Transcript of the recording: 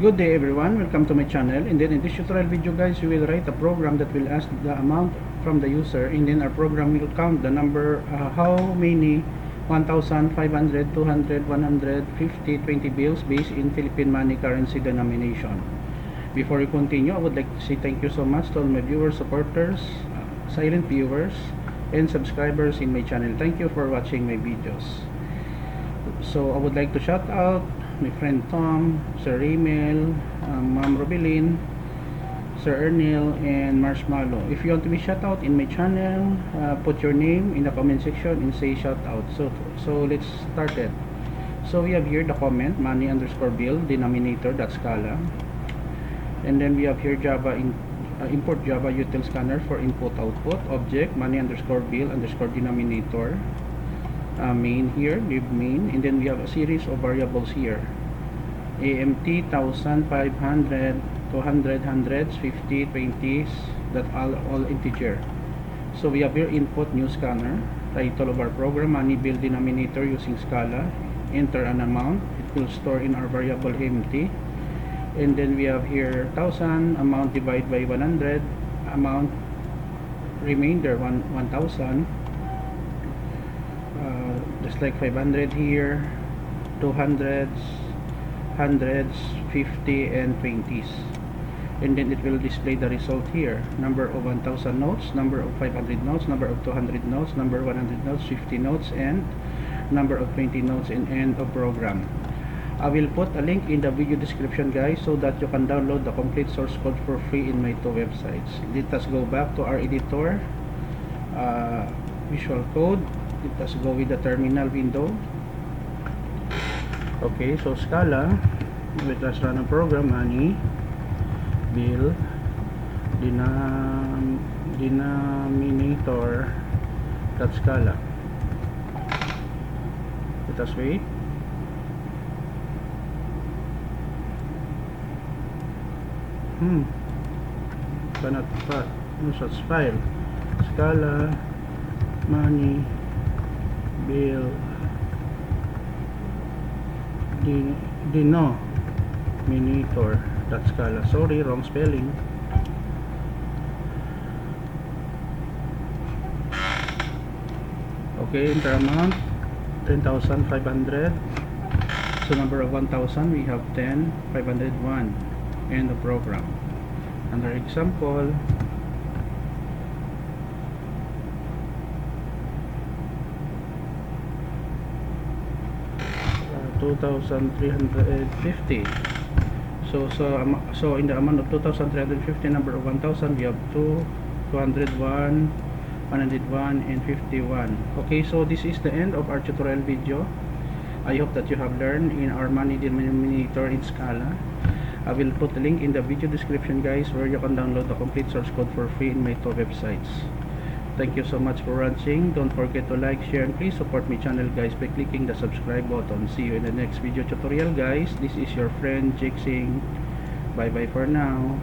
Good day everyone, welcome to my channel. And then in this tutorial video guys, we will write a program that will ask the amount from the user, and then our program will count the number, how many 1,000, 500, 200, 150, 20 bills based in Philippine money currency denomination. Before we continue, I would like to say thank you so much to all my viewers, supporters, silent viewers, and subscribers in my channel. Thank you for watching my videos. So I would like to shout out my friend Tom, Sir Emil, Ma'am Robilin, Sir Ernil, and Marshmallow. If you want to be shout out in my channel, put your name in the comment section and say shout out. So let's start it. So we have here the comment, money underscore bill, denominator, that's Scala. And then we have here Java import Java util scanner for input output, object money underscore bill underscore denominator. Main here, div main, and then we have a series of variables here. AMT 1500, 200, hundreds, 50, 20s, that all integer. So we have here input new scanner, title of our program money bill denominator using Scala, enter an amount, it will store in our variable AMT, and then we have here 1000, amount divided by 100, amount remainder 1000, just like 500 here, 200s, hundreds, 50, and 20s. And then it will display the result here, number of 1000 notes, number of 500 notes, number of 200 notes, number of 100 notes, 50 notes, and number of 20 notes, and end of program. I will put a link in the video description guys, so that you can download the complete source code for free in my two websites. Let us go back to our editor, Visual Code. Let us go with the terminal window. Okay, so Scala, let us run a program, money bill denominator, that's Scala. Let us wait. Cannot path, no such file. Scala money bill denominator, that's Scala. Sorry, wrong spelling. Okay, enter amount 10,500. So number of 1000 we have 10, 501, end of program. Under example, 2,350. So in the amount of 2,350, number of 1000 we have 201, 101, and 51. Okay, so this is the end of our tutorial video. I hope that you have learned in our money denominator in Scala. I will put a link in the video description guys, where you can download the complete source code for free in my two websites. Thank you so much for watching. Don't forget to like, share, and please support my channel guys by clicking the subscribe button. See you in the next video tutorial guys. This is your friend Jake Singh. Bye bye for now.